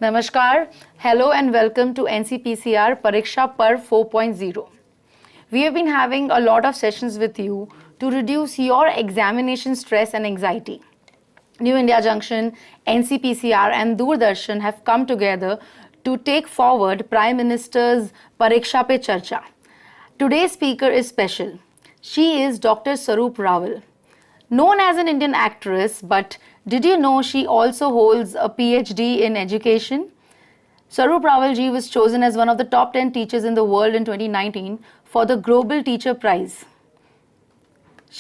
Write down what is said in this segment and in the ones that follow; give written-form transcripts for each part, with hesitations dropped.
Namaskar, hello and welcome to NCPCR Pariksha Per 4.0. We have been having a lot of sessions with you to reduce your examination stress and anxiety. New India Junction, NCPCR and Doordarshan have come together to take forward Prime Minister's Pariksha Pe Charcha. Today's speaker is special. She is Dr. Swaroop Rawal. Known as an Indian actress, but did you know she also holds a PhD in education? Swaroop Rawal ji was chosen as one of the top 10 teachers in the world in 2019 for the Global Teacher Prize.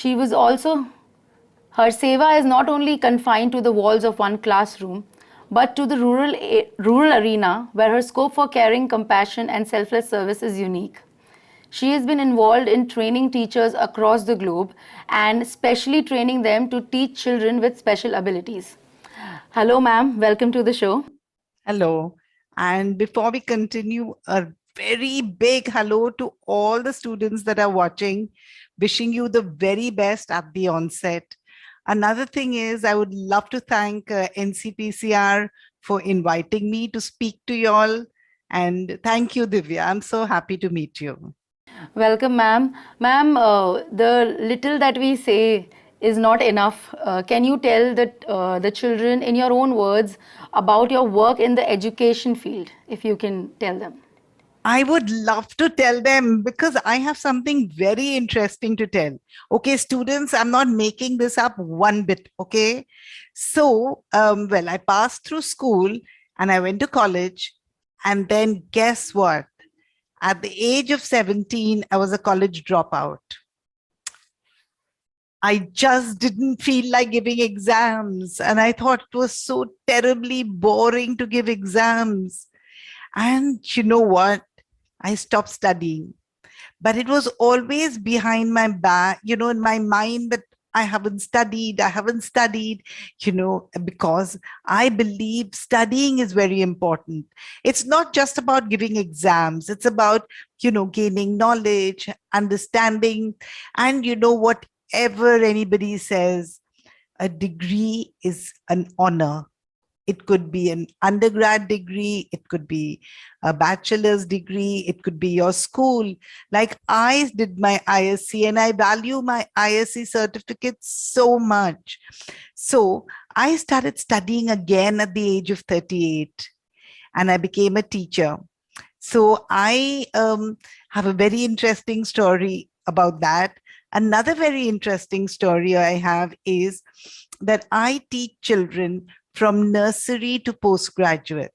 Her seva is not only confined to the walls of one classroom, but to the rural arena where her scope for caring, compassion and selfless service is unique. She has been involved in training teachers across the globe and especially training them to teach children with special abilities. Hello, ma'am. Welcome to the show. Hello. And before we continue, a very big hello to all the students that are watching, wishing you the very best at the onset. Another thing is, I would love to thank NCPCR for inviting me to speak to you all. And thank you, Divya. I'm so happy to meet you. Welcome, ma'am. Ma'am, the little that we say is not enough. Can you tell the children in your own words about your work in the education field, if you can tell them? I would love to tell them because I have something very interesting to tell. Okay, students, I'm not making this up one bit, okay? So, well, I passed through school and I went to college, and then guess what? At the age of 17, I was a college dropout. I just didn't feel like giving exams, and I thought it was so terribly boring to give exams. And you know what? I stopped studying, but it was always behind my back, in my mind that I haven't studied, because I believe studying is very important. It's not just about giving exams. It's about, gaining knowledge, understanding, and whatever anybody says, a degree is an honor. It could be an undergrad degree, it could be a bachelor's degree, it could be your school. Like I did my ISC and I value my ISC certificate so much. So I started studying again at the age of 38 and I became a teacher. So I have a very interesting story about that. Another very interesting story I have is that I teach children from nursery to postgraduate.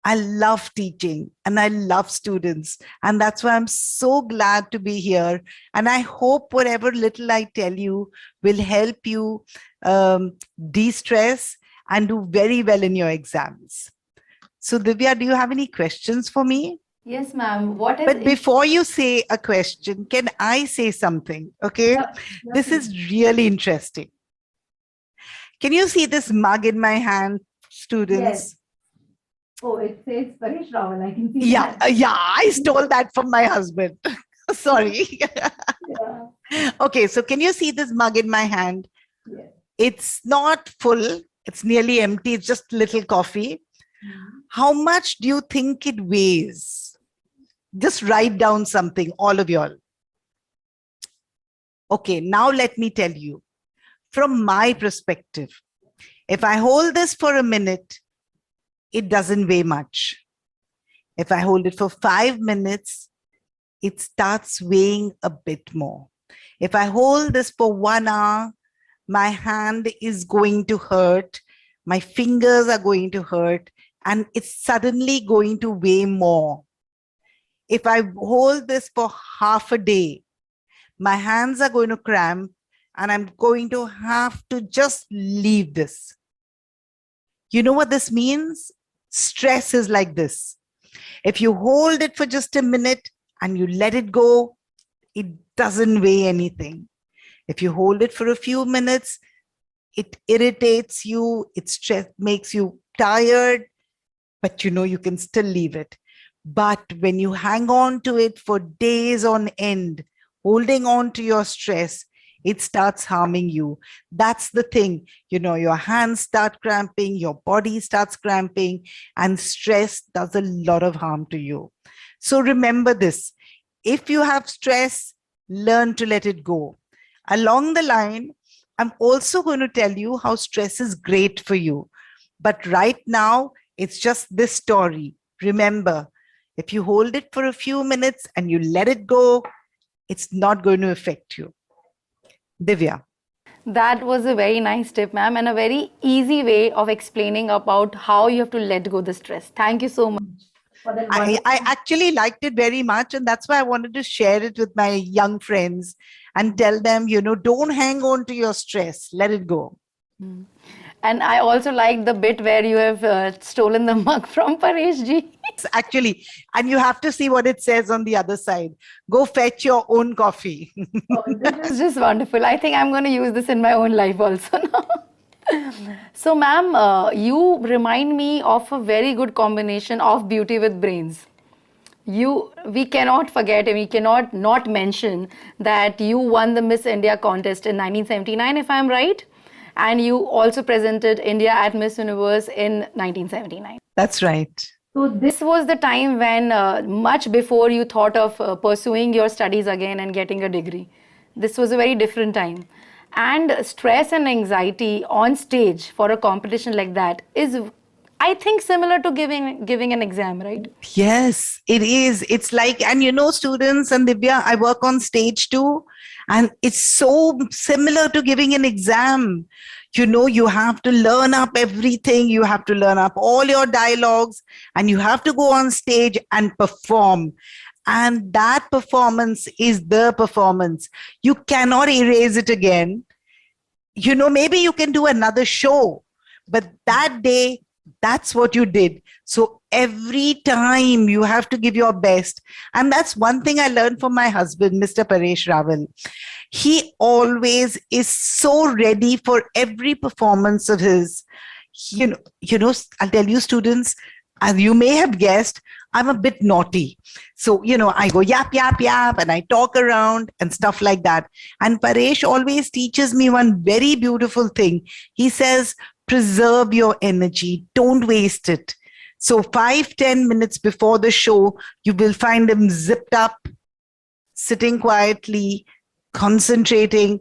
I love teaching and I love students. And that's why I'm so glad to be here. And I hope whatever little I tell you will help you de-stress and do very well in your exams. So Divya, do you have any questions for me? Yes, ma'am. But before you say a question, can I say something? Okay. Yeah, this is really interesting. Can you see this mug in my hand, students? Yes. Oh, it says Parish Rawal. I can see. Yeah, I stole that from my husband. Sorry. Yeah. Okay, so can you see this mug in my hand? Yes. It's not full. It's nearly empty. It's just little coffee. How much do you think it weighs? Just write down something, all of y'all. Okay, now let me tell you. From my perspective, if I hold this for a minute, it doesn't weigh much. If I hold it for 5 minutes, it starts weighing a bit more. If I hold this for 1 hour, my hand is going to hurt, my fingers are going to hurt, and it's suddenly going to weigh more. If I hold this for half a day, my hands are going to cramp, and I'm going to have to just leave this. You know what this means? Stress is like this. If you hold it for just a minute and you let it go, it doesn't weigh anything. If you hold it for a few minutes, it irritates you, makes you tired, but you can still leave it. But when you hang on to it for days on end, holding on to your stress, it starts harming you. That's the thing. Your hands start cramping, your body starts cramping, and stress does a lot of harm to you. So remember this. If you have stress, learn to let it go. Along the line, I'm also going to tell you how stress is great for you. But right now, it's just this story. Remember, if you hold it for a few minutes and you let it go, it's not going to affect you. Divya. That was a very nice tip, ma'am, and a very easy way of explaining about how you have to let go the stress. Thank you so much for that I wonderful. actually liked it very much, and that's why I wanted to share it with my young friends and tell them, don't hang on to your stress. Let it go. And I also like the bit where you have stolen the mug from Paresh ji. Actually, and you have to see what it says on the other side. Go fetch your own coffee. Oh, this is just wonderful. I think I'm going to use this in my own life also now. So, ma'am, you remind me of a very good combination of beauty with brains. We cannot forget and we cannot not mention that you won the Miss India contest in 1979, if I'm right, and you also presented India at Miss Universe in 1979. That's right. So this was the time when much before you thought of pursuing your studies again and getting a degree. This was a very different time. And stress and anxiety on stage for a competition like that is, I think, similar to giving an exam, right? Yes, it is. It's like, and students and Divya, I work on stage too. And it's so similar to giving an exam. You have to learn up everything. You have to learn up all your dialogues, and you have to go on stage and perform. And that performance is the performance. You cannot erase it again. Maybe you can do another show, but that day, that's what you did. So every time you have to give your best. And that's one thing I learned from my husband, Mr. Paresh Rawal. He always is so ready for every performance of his. I'll tell you, students, as you may have guessed, I'm a bit naughty. So, I go yap, yap, yap, and I talk around and stuff like that. And Paresh always teaches me one very beautiful thing. He says, preserve your energy. Don't waste it. So 5-10 minutes before the show, you will find him zipped up, sitting quietly, concentrating.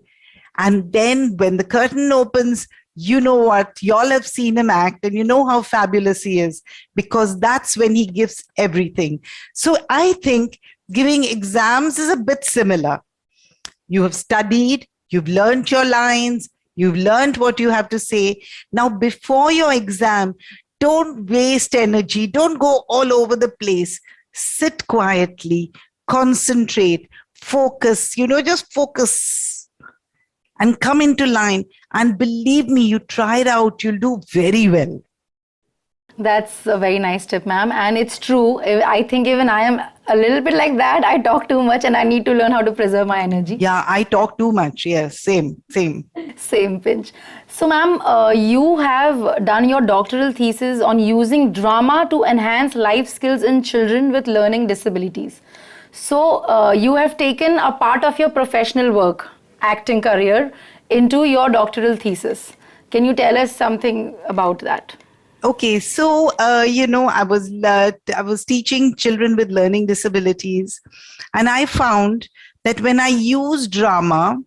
And then when the curtain opens, you know what? Y'all have seen him act and you know how fabulous he is, because that's when he gives everything. So I think giving exams is a bit similar. You have studied, you've learned your lines, you've learned what you have to say. Now, before your exam, don't waste energy. Don't go all over the place. Sit quietly, concentrate, focus, just focus and come into line. And believe me, you try it out, you'll do very well. That's a very nice tip, ma'am. And it's true. I think even I am a little bit like that. I talk too much and I need to learn how to preserve my energy. Yeah, I talk too much. Yes, same. Same pinch. So, ma'am, you have done your doctoral thesis on using drama to enhance life skills in children with learning disabilities. So, you have taken a part of your professional work, acting career, into your doctoral thesis. Can you tell us something about that? Okay, so I was teaching children with learning disabilities, and I found that when I use drama,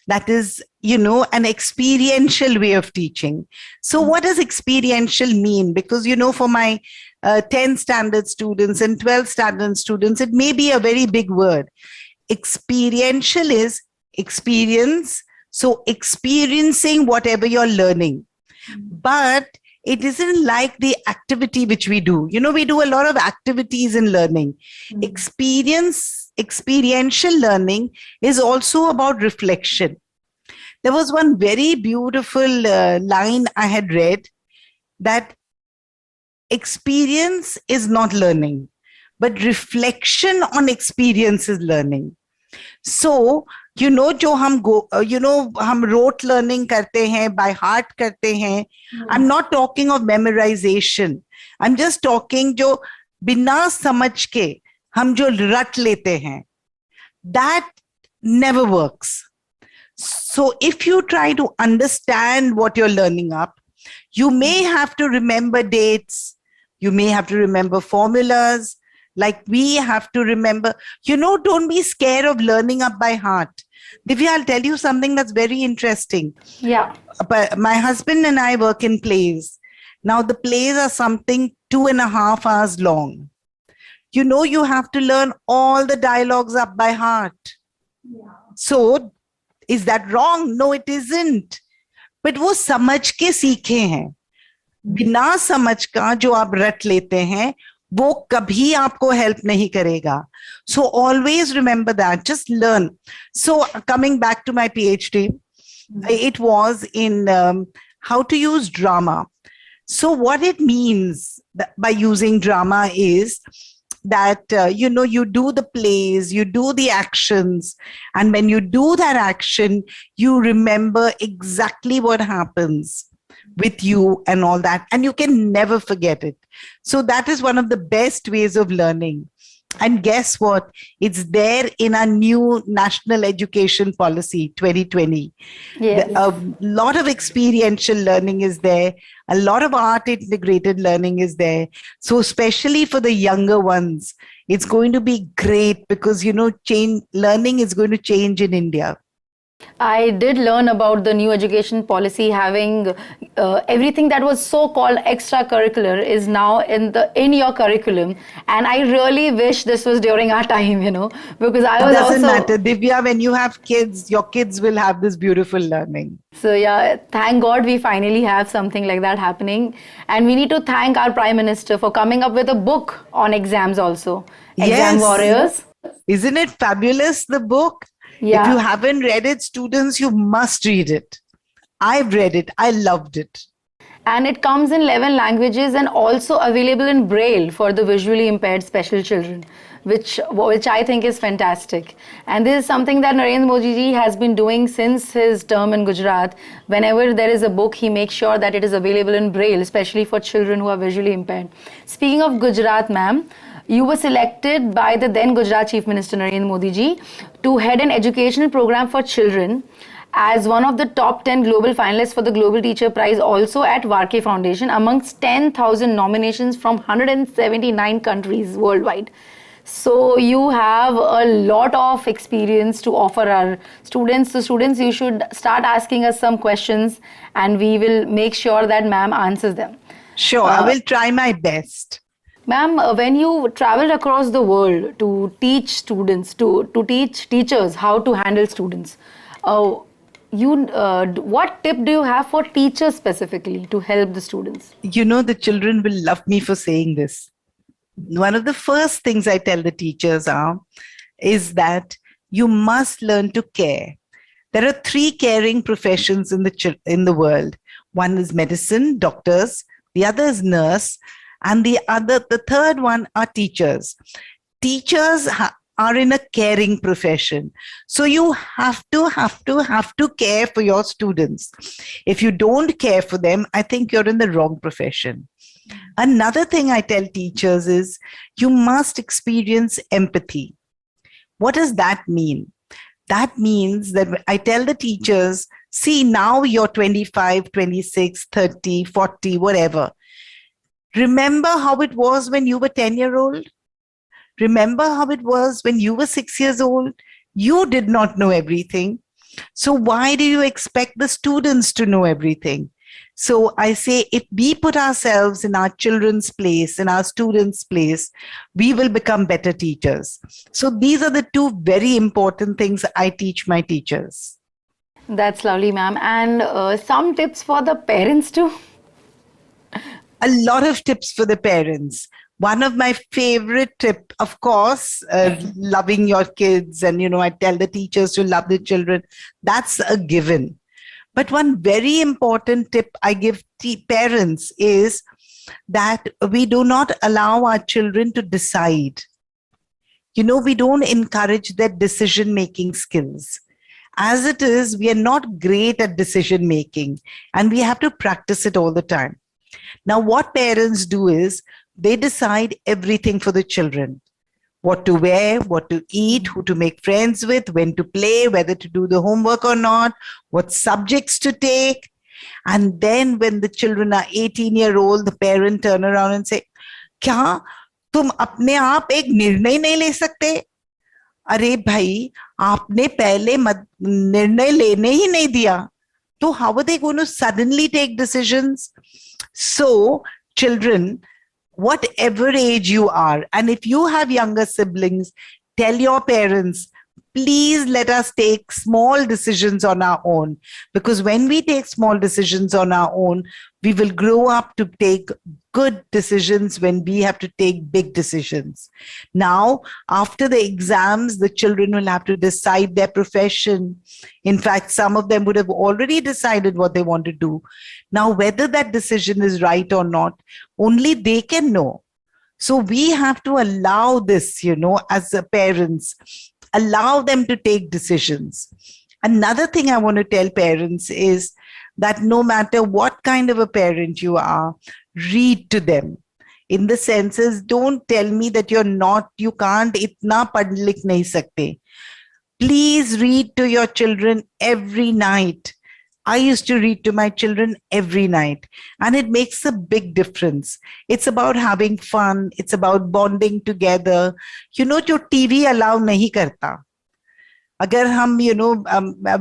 that is, an experiential way of teaching. So what does experiential mean? Because, for my 10 standard students and 12 standard students, it may be a very big word. Experiential is experience. So experiencing whatever you're learning. But it isn't like the activity which we do. We do a lot of activities in learning. Experiential learning is also about reflection. There was one very beautiful line I had read, that experience is not learning, but reflection on experience is learning. So, जो हम rote learning करते हैं, by heart करते हैं. I'm not talking of memorization. I'm just talking जो बिना समझ के हम जो रट लेते हैं. That never works. So if you try to understand what you're learning up, you may have to remember dates. You may have to remember formulas. Like we have to remember, don't be scared of learning up by heart. Divya, I'll tell you something that's very interesting. Yeah. But my husband and I work in plays. Now the plays are something 2.5 hours long. You have to learn all the dialogues up by heart. So is that wrong? No, it isn't. But वो समझ के सीखे हैं. बिना समझ का जो आप रट लेते हैं वो कभी आपको हेल्प नहीं करेगा. So always remember that. Just learn. So coming back to my PhD, it was in how to use drama. So what it means by using drama is that, you do the plays, you do the actions. And when you do that action, you remember exactly what happens with you and all that. And you can never forget it. So that is one of the best ways of learning. And guess what? It's there in our new National Education Policy 2020. Yes. A lot of experiential learning is there. A lot of art integrated learning is there. So especially for the younger ones, it's going to be great because, learning is going to change in India. I did learn about the new education policy having everything that was so-called extracurricular is now in your curriculum, and I really wish this was during our time, because I was It doesn't also matter, Divya. When you have kids, your kids will have this beautiful learning. So yeah, thank God we finally have something like that happening, and we need to thank our Prime Minister for coming up with a book on exams also. Exam Yes. Warriors. Isn't it fabulous, the book? Yeah. If you haven't read it, students, you must read it. I've read it. I loved it. And it comes in 11 languages and also available in Braille for the visually impaired special children, which I think is fantastic. And this is something that Narendra Modi ji has been doing since his term in Gujarat. Whenever there is a book, he makes sure that it is available in Braille, especially for children who are visually impaired. Speaking of Gujarat, ma'am, you were selected by the then Gujarat Chief Minister Narendra Modi ji to head an educational program for children as one of the top 10 global finalists for the Global Teacher Prize, also at Varkey Foundation, amongst 10,000 nominations from 179 countries worldwide. So you have a lot of experience to offer our students. So students, you should start asking us some questions and we will make sure that ma'am answers them. Sure, I will try my best. Ma'am, when you traveled across the world to teach students, to teach teachers how to handle students, what tip do you have for teachers specifically to help the students? The children will love me for saying this. One of the first things I tell the teachers is that you must learn to care. There are 3 caring professions in the world. One is medicine, doctors. The other is nurse. And the third one are teachers. Teachers are in a caring profession. So you have to care for your students. If you don't care for them, I think you're in the wrong profession. Another thing I tell teachers is you must experience empathy. What does that mean? That means that I tell the teachers, see, now you're 25, 26, 30, 40, whatever. Remember how it was when you were 10-year-old? Remember how it was when you were 6 years old? You did not know everything. So why do you expect the students to know everything? So I say, if we put ourselves in our children's place, in our students' place, we will become better teachers. So these are the 2 very important things I teach my teachers. That's lovely, ma'am. And some tips for the parents too? A lot of tips for the parents. One of my favorite tip, of course, loving your kids. And, I tell the teachers to love the children. That's a given. But one very important tip I give parents is that we do not allow our children to decide. We don't encourage their decision-making skills. As it is, we are not great at decision-making, and we have to practice it all the time. Now, what parents do is they decide everything for the children. what to wear, what to eat, who to make friends with, when to play, whether to do the homework or not, what subjects to take. And then when the children are 18-year-old, the parent turn around and say, क्या तुम अपने आप एक निर्णय नहीं ले सकते? अरे भाई, आपने पहले निर्णय लेने ही नहीं दिया. So how are they going to suddenly take decisions? So children, whatever age you are, and if you have younger siblings, tell your parents, please let us take small decisions on our own. Because when we take small decisions on our own, we will grow up to take good decisions when we have to take big decisions. Now, after the exams, the children will have to decide their profession. In fact, some of them would have already decided what they want to do. Now, whether that decision is right or not, only they can know. So we have to allow this, as parents, allow them to take decisions. Another thing I want to tell parents is that no matter what kind of a parent you are, read to them. In the senses, don't tell me that you can't, itna pad likh nahi sakte. Please read to your children every night. I used to read to my children every night, and it makes a big difference. It's about having fun. It's about bonding together. जो TV allow nahi karta. Agar hum,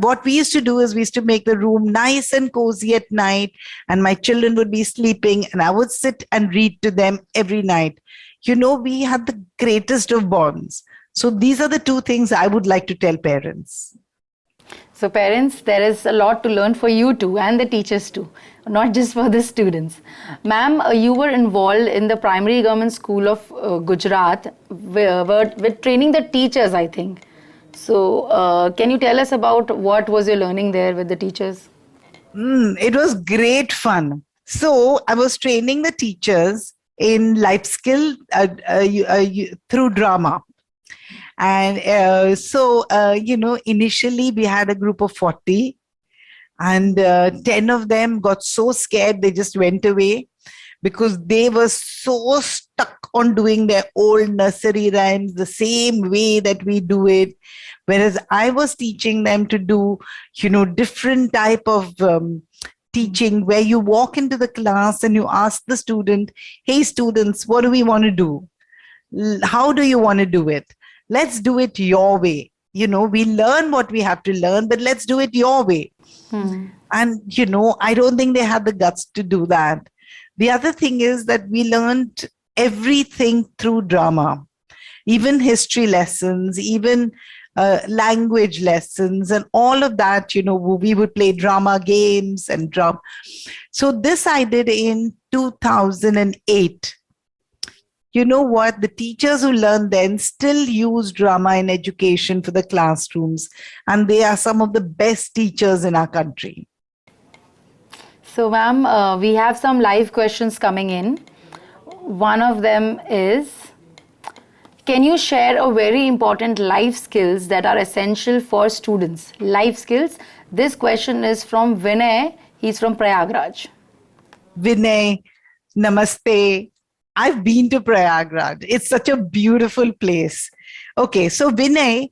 what we used to do is we used to make the room nice and cozy at night, and my children would be sleeping, and I would sit and read to them every night. We had the greatest of bonds. So these are the two things I would like to tell parents. So parents, there is a lot to learn for you too, and the teachers too, not just for the students. Ma'am, you were involved in the primary government school of Gujarat with training the teachers, I think. So can you tell us about what was your learning there with the teachers? It was great fun. So I was training the teachers in life skill through drama. And initially we had a group of 40, and 10 of them got so scared they just went away because they were so stuck on doing their old nursery rhymes the same way that we do it. Whereas I was teaching them to do, different type of teaching where you walk into the class and you ask the student, hey students, what do we want to do? How do you want to do it? Let's do it your way. We learn what we have to learn, but let's do it your way. And, I don't think they had the guts to do that. The other thing is that we learned everything through drama, even history lessons, even language lessons, and all of that, we would play drama games and drama. So this I did in 2008. You know what? The teachers who learned then still use drama in education for the classrooms, and they are some of the best teachers in our country. So, ma'am, we have some live questions coming in. One of them is, can you share a very important life skills that are essential for students? Life skills. This question is from Vinay. He's from Prayagraj. Vinay, namaste. I've been to Prayagraj. It's such a beautiful place. Okay, so Vinay,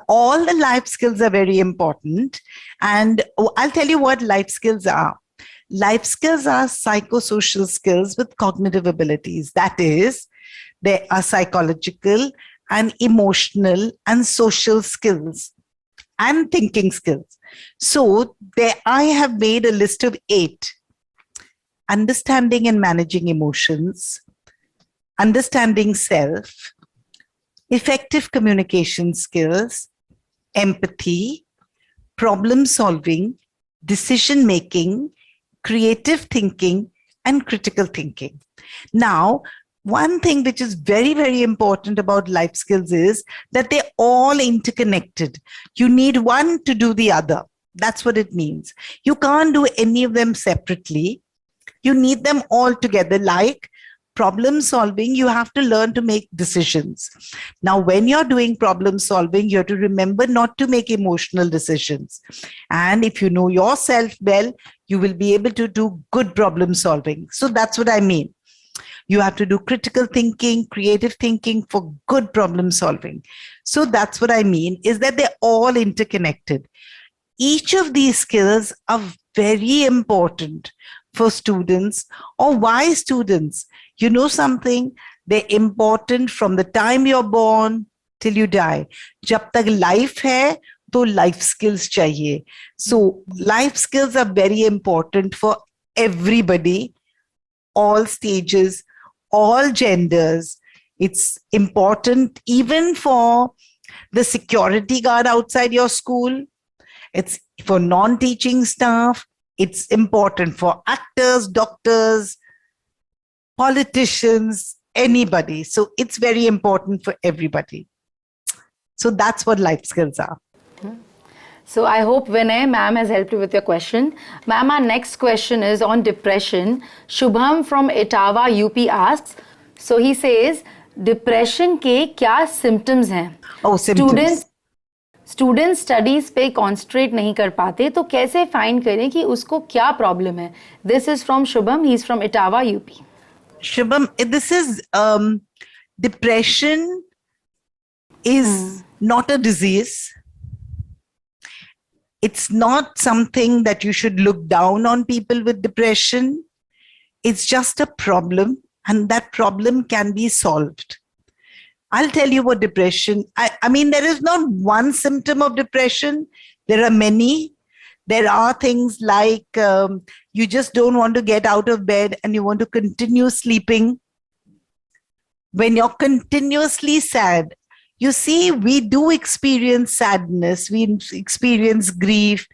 all the life skills are very important. And I'll tell you what life skills are. Life skills are psychosocial skills with cognitive abilities. That is, they are psychological and emotional and social skills and thinking skills. So I have made a list of 8. Understanding and managing emotions, understanding self, effective communication skills, empathy, problem solving, decision making, creative thinking, and critical thinking. Now, one thing which is very, very important about life skills is that they're all interconnected. You need one to do the other. That's what it means. You can't do any of them separately. You need them all together. Like problem solving, you have to learn to make decisions. Now, when you're doing problem solving, you have to remember not to make emotional decisions. And if you know yourself well, you will be able to do good problem solving. So that's what I mean. You have to do critical thinking, creative thinking for good problem solving. So that's what I mean, is that they're all interconnected. Each of these skills are very important for students. Or why students? You know something? They're important from the time you're born till you die. जब तक life है, तो life skills चाहिए. So life skills are very important for everybody, all stages, all genders. It's important even for the security guard outside your school. It's for non-teaching staff. It's important for actors, doctors, politicians, anybody. So it's very important for everybody. So that's what life skills are. So I hope Vinay, ma'am, has helped you with your question. Ma'am, our next question is on depression. Shubham from Etawah, UP asks, so he says, depression के क्या symptoms हैं? Oh, symptoms. Student studies पे concentrate नहीं कर पाते, तो कैसे find करें कि उसको क्या प्रॉब्लम है? This is from Shubham, he is from Etawah, UP. Shubham, this is depression is not a disease. It's not something that you should look down on people with depression. It's just a problem, and that problem can be solved. I'll tell you what depression, I mean, there is not one symptom of depression. There are many. There are things like you just don't want to get out of bed and you want to continue sleeping. When you're continuously sad, you see, we do experience sadness, we experience grief,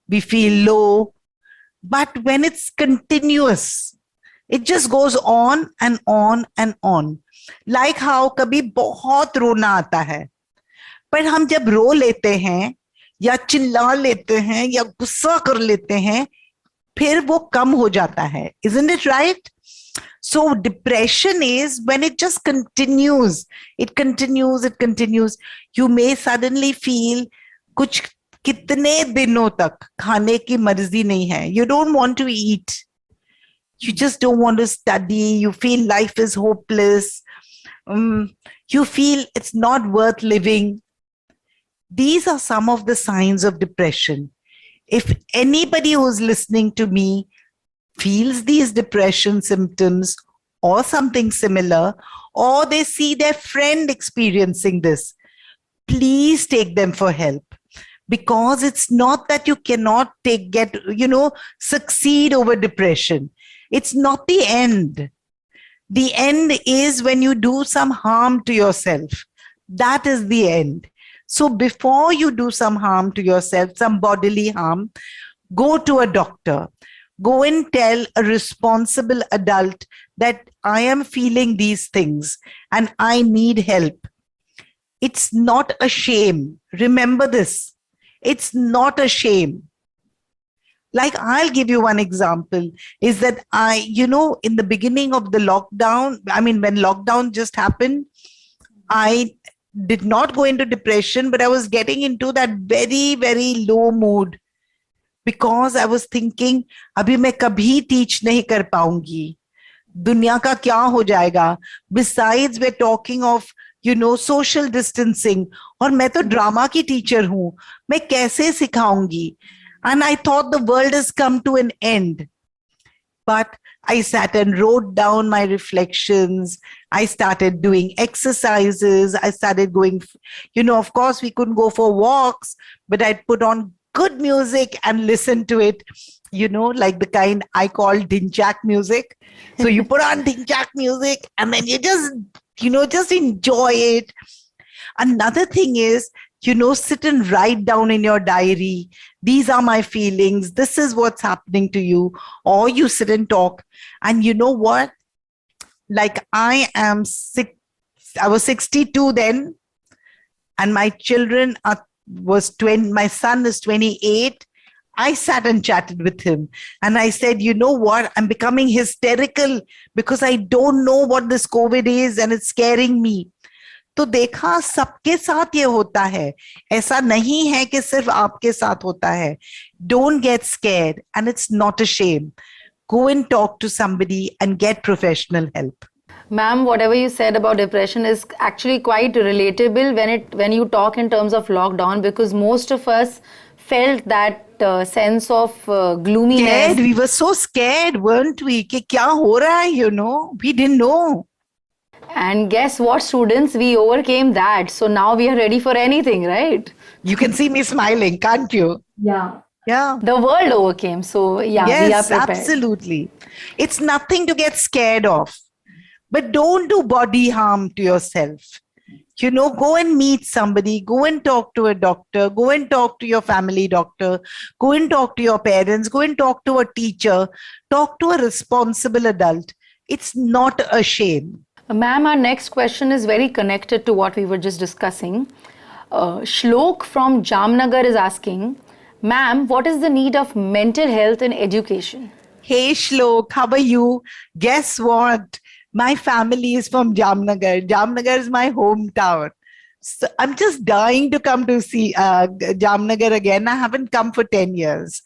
we feel low. But when it's continuous, it just goes on and on and on. Like how कभी बहुत रोना आता है, पर हम जब रो लेते हैं या चिल्ला लेते हैं या गुस्सा कर लेते हैं, फिर वो कम हो जाता है. Isn't it right? So depression is when it just continues. It continues, it continues. You may suddenly feel कुछ कितने दिनों तक खाने की मर्जी नहीं है. You don't want to eat. You just don't want to study. You feel life is hopeless. You feel it's not worth living. These are some of the signs of depression. If anybody who's listening to me feels these depression symptoms or something similar, or they see their friend experiencing this, please take them for help. Because it's not that you cannot succeed over depression. It's not the end. The end is when you do some harm to yourself. That is the end. So before you do some harm to yourself, some bodily harm, go to a doctor. Go and tell a responsible adult that I am feeling these things and I need help. It's not a shame. Remember this. It's not a shame. Like, I'll give you one example, is that in the beginning of the lockdown, when lockdown just happened, I did not go into depression, but I was getting into that very, very low mood because I was thinking, abhi main kabhi teach nahi kar paungi. Dunya ka kya ho jayega? Besides, we're talking of, social distancing. और मैं तो drama की teacher हूँ, मैं कैसे सिखाऊंगी? And I thought the world has come to an end. But I sat and wrote down my reflections. I started doing exercises. I started going, of course we couldn't go for walks, but I'd put on good music and listen to it, like the kind I call Dinchak music. So you put on Dinchak music and then you just enjoy it. Another thing is, sit and write down in your diary, these are my feelings, this is what's happening to you. Or you sit and talk. And you know what? Like, I was 62 then, and my children was 20, my son is 28. I sat and chatted with him and I said, you know what? I'm becoming hysterical because I don't know what this COVID is and it's scaring me. तो देखा, सबके साथ ये होता है, ऐसा नहीं है कि सिर्फ आपके साथ होता है. Don't get scared, and it's not a shame. Go and talk to somebody and get professional help. Ma'am, whatever you said about depression is actually quite relatable when you talk in terms of lockdown, because most of us felt that sense of gloominess. Scared. We were so scared, weren't we? कि क्या हो रहा है, we didn't know. And guess what, students? We overcame that. So now we are ready for anything, right? You can see me smiling, can't you? Yeah. Yeah. The world overcame. So yeah, we are Yes, prepared. absolutely. It's nothing to get scared of. But don't do body harm to yourself. Go and meet somebody, go and talk to a doctor, go and talk to your family doctor, go and talk to your parents, go and talk to a teacher, talk to a responsible adult. It's not a shame. Ma'am, our next question is very connected to what we were just discussing. Shlok from Jamnagar is asking, Ma'am, what is the need of mental health in education? Hey Shlok, how are you? Guess what? My family is from Jamnagar. Jamnagar is my hometown. So I'm just dying to come to see Jamnagar again. I haven't come for 10 years.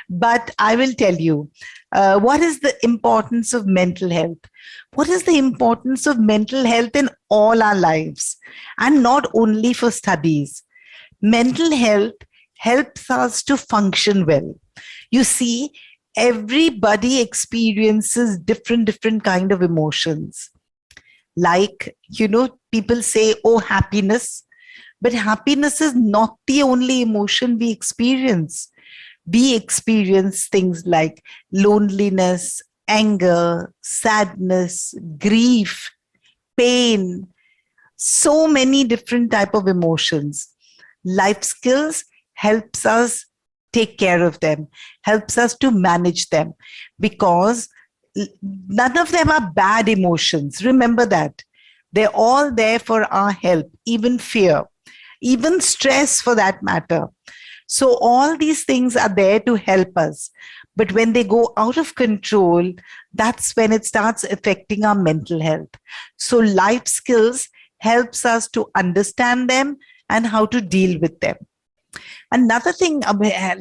But I will tell you, what is the importance of mental health? What is the importance of mental health in all our lives? And not only for studies. Mental health helps us to function well. You see, everybody experiences different kind of emotions. Like, people say, oh, happiness. But happiness is not the only emotion we experience. We experience things like loneliness, anger, sadness, grief, pain, so many different type of emotions. Life skills helps us take care of them, helps us to manage them, because none of them are bad emotions. Remember that. They're all there for our help, even fear, even stress for that matter. So all these things are there to help us. But when they go out of control, that's when it starts affecting our mental health. So life skills helps us to understand them and how to deal with them. Another thing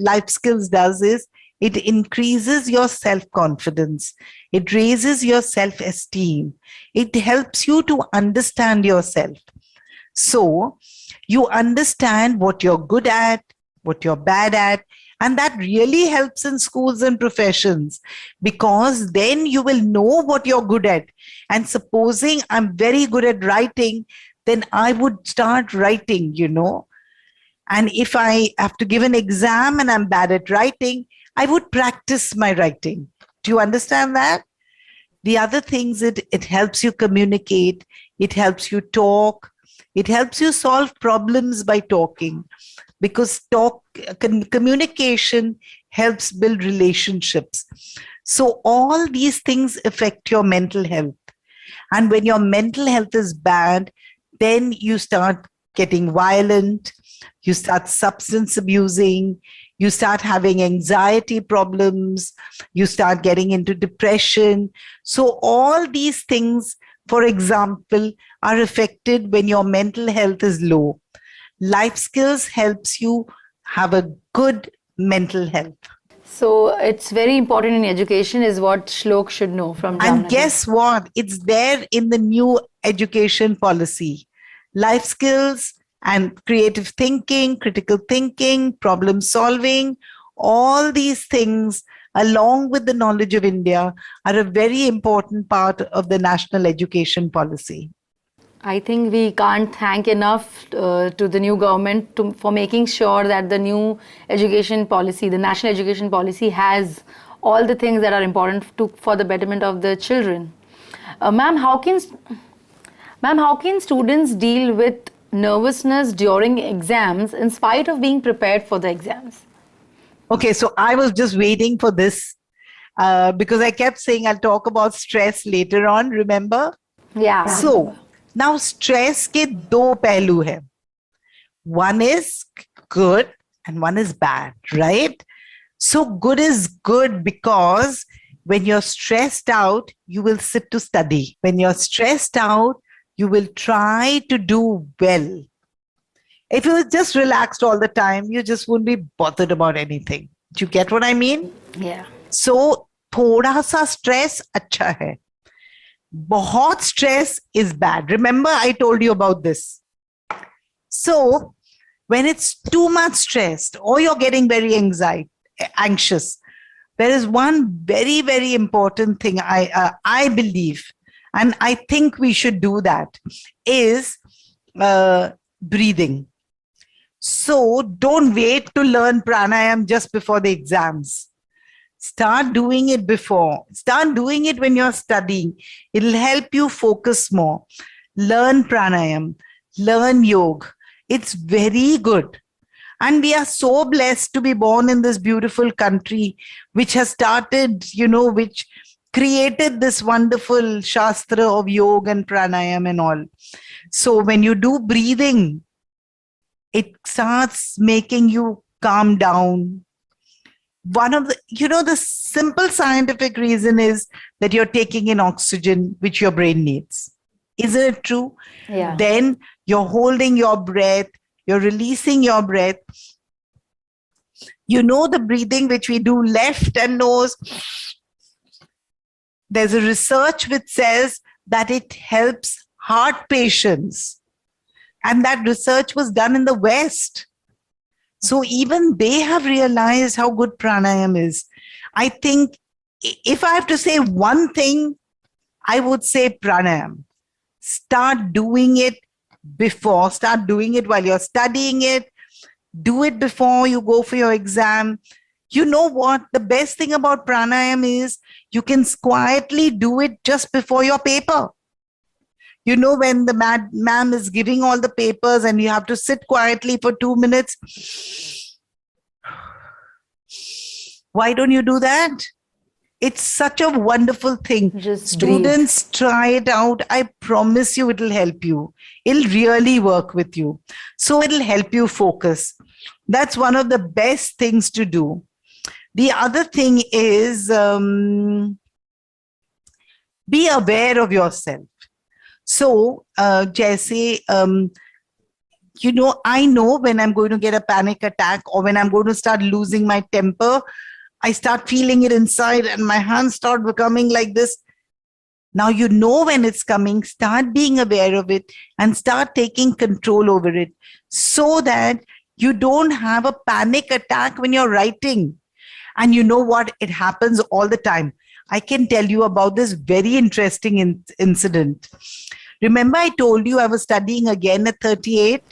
life skills does is it increases your self-confidence. It raises your self-esteem. It helps you to understand yourself. So you understand what you're good at, what you're bad at, and that really helps in schools and professions, because then you will know what you're good at. And supposing I'm very good at writing, then I would start writing, And if I have to give an exam and I'm bad at writing, I would practice my writing. Do you understand that? The other things, it helps you communicate, it helps you talk, it helps you solve problems by talking, because communication helps build relationships. So all these things affect your mental health. And when your mental health is bad, then you start getting violent, you start substance abusing, you start having anxiety problems, you start getting into depression. So all these things, for example, are affected when your mental health is low. Life skills helps you have a good mental health. So it's very important in education is what Shlok should know from Jamnagar. And guess what? It's there in the new education policy. Life skills and creative thinking, critical thinking, problem solving, all these things, along with the knowledge of India, are a very important part of the national education policy. I think we can't thank enough to the new government for making sure that the new education policy, the national education policy, has all the things that are important for the betterment of the children. Ma'am, how can students deal with nervousness during exams in spite of being prepared for the exams? Okay, so I was just waiting for this because I kept saying I'll talk about stress later on, remember? Yeah. So, now stress के दो पहलू हैं. One is good and one is bad, right? So good is good because when you're stressed out, you will sit to study. When you're stressed out, you will try to do well. If you're just relaxed all the time, you just won't be bothered about anything. Do you get what I mean? Yeah. So, थोड़ा सा stress अच्छा है. Bahut stress is bad. Remember, I told you about this. So when it's too much stressed or you're getting very anxious, there is one very, very important thing I believe, and I think we should do that, is breathing. So don't wait to learn pranayam just before the exams. Start doing it before. Start doing it when you're studying. It'll help you focus more. Learn pranayam. Learn yoga. It's very good. And we are so blessed to be born in this beautiful country, which has started, which created this wonderful shastra of yoga and pranayam and all. So when you do breathing, it starts making you calm down. One of the simple scientific reason is that you're taking in oxygen, which your brain needs. Isn't it true? Yeah. Then you're holding your breath, you're releasing your breath. The breathing which we do left and nose. There's a research which says that it helps heart patients. And that research was done in the West. So even they have realized how good pranayam is. I think if I have to say one thing, I would say pranayam. Start doing it before. Start doing it while you're studying it. Do it before you go for your exam. You know what? The best thing about pranayam is you can quietly do it just before your paper. When the ma'am is giving all the papers and you have to sit quietly for 2 minutes. Why don't you do that? It's such a wonderful thing. Just Students, try it out. I promise you it'll help you. It'll really work with you. So it'll help you focus. That's one of the best things to do. The other thing is be aware of yourself. So, Jaise, I know when I'm going to get a panic attack or when I'm going to start losing my temper, I start feeling it inside and my hands start becoming like this. Now, when it's coming, start being aware of it and start taking control over it so that you don't have a panic attack when you're writing. And you know what? It happens all the time. I can tell you about this very interesting incident. Remember, I told you I was studying again at 38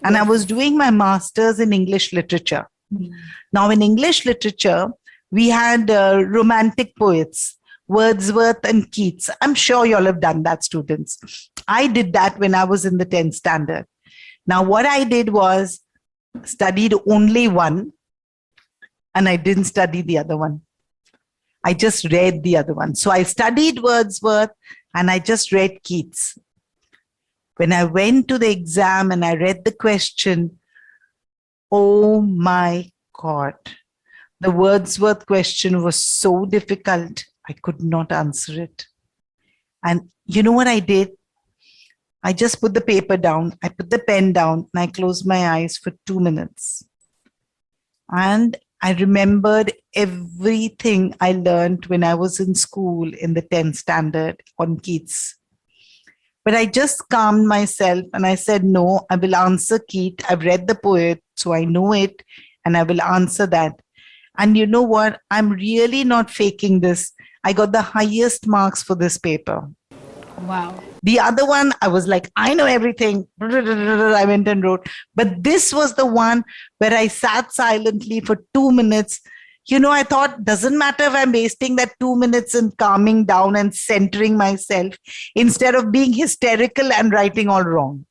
and I was doing my master's in English literature. Now, in English literature, we had romantic poets, Wordsworth and Keats. I'm sure you all have done that, students. I did that when I was in the 10th standard. Now, what I did was studied only one and I didn't study the other one. I just read the other one. So I studied Wordsworth and I just read Keats. When I went to the exam and I read the question, oh my God, the Wordsworth question was so difficult, I could not answer it. And you know what I did? I just put the paper down, I put the pen down, and I closed my eyes for 2 minutes. And I remembered everything I learned when I was in school in the 10th standard on Keats. But I just calmed myself and I said, no, I will answer Keats. I've read the poet, so I know it, and I will answer that. And you know what? I'm really not faking this. I got the highest marks for this paper. Wow. The other one, I was like, I know everything. I went and wrote. But this was the one where I sat silently for 2 minutes. I thought, doesn't matter if I'm wasting that 2 minutes in calming down and centering myself instead of being hysterical and writing all wrong.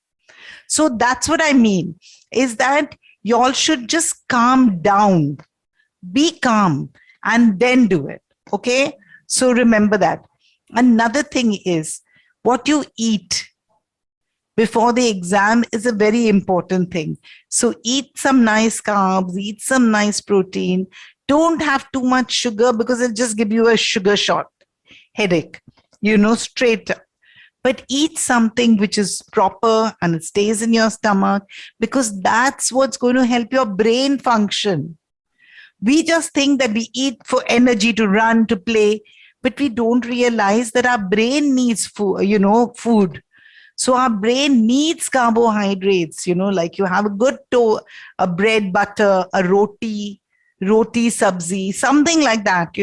So that's what I mean, is that you all should just calm down. Be calm and then do it. Okay? So remember that. Another thing is, what you eat before the exam is a very important thing. So eat some nice carbs, eat some nice protein. Don't have too much sugar because it'll just give you a sugar shot, headache, straight up. But eat something which is proper and it stays in your stomach because that's what's going to help your brain function. We just think that we eat for energy to run, to play. but we don't realize that our brain needs food, food. So our brain needs carbohydrates, like you have a good a bread, butter, a roti sabzi, something like that,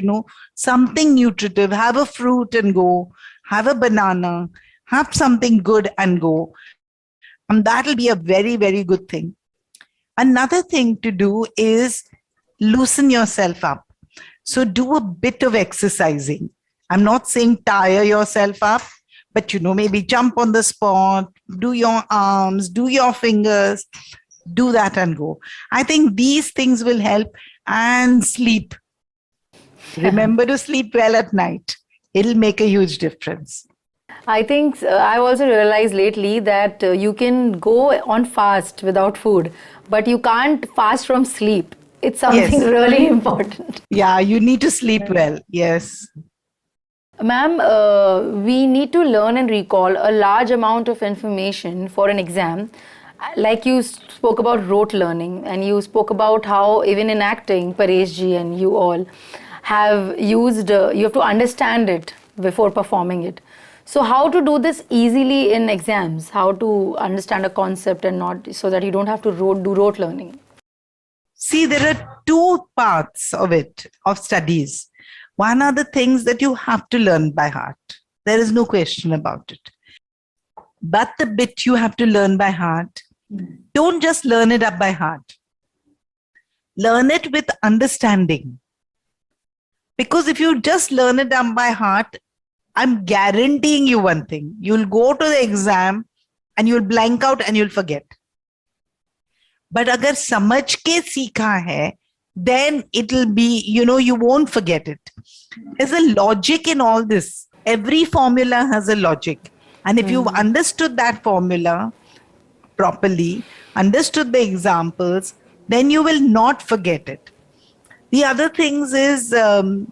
something nutritive. Have a fruit and go, have a banana, have something good and go. And that'll be a very, very good thing. Another thing to do is loosen yourself up. So do a bit of exercising. I'm not saying tire yourself up, but maybe jump on the spot, do your arms, do your fingers, do that and go. I think these things will help. And sleep. Remember to sleep well at night. It'll make a huge difference. I think I've also realized lately that you can go on fast without food, but you can't fast from sleep. It's something really important. Yeah, you need to sleep well. Yes. Ma'am, we need to learn and recall a large amount of information for an exam. Like you spoke about rote learning, and you spoke about how even in acting, Paresh ji and you all have used, you have to understand it before performing it. So how to do this easily in exams? How to understand a concept and not, so that you don't have to do rote learning? See, there are two parts of it, of studies. One are the things that you have to learn by heart. There is no question about it. But the bit you have to learn by heart, don't just learn it up by heart. Learn it with understanding. Because if you just learn it up by heart, I'm guaranteeing you one thing. You'll go to the exam and you'll blank out and you'll forget. But agar samajh ke seekha hai, then it'll be, you won't forget it. There's a logic in all this. Every formula has a logic. And if you've understood that formula properly, understood the examples, then you will not forget it. The other things is, the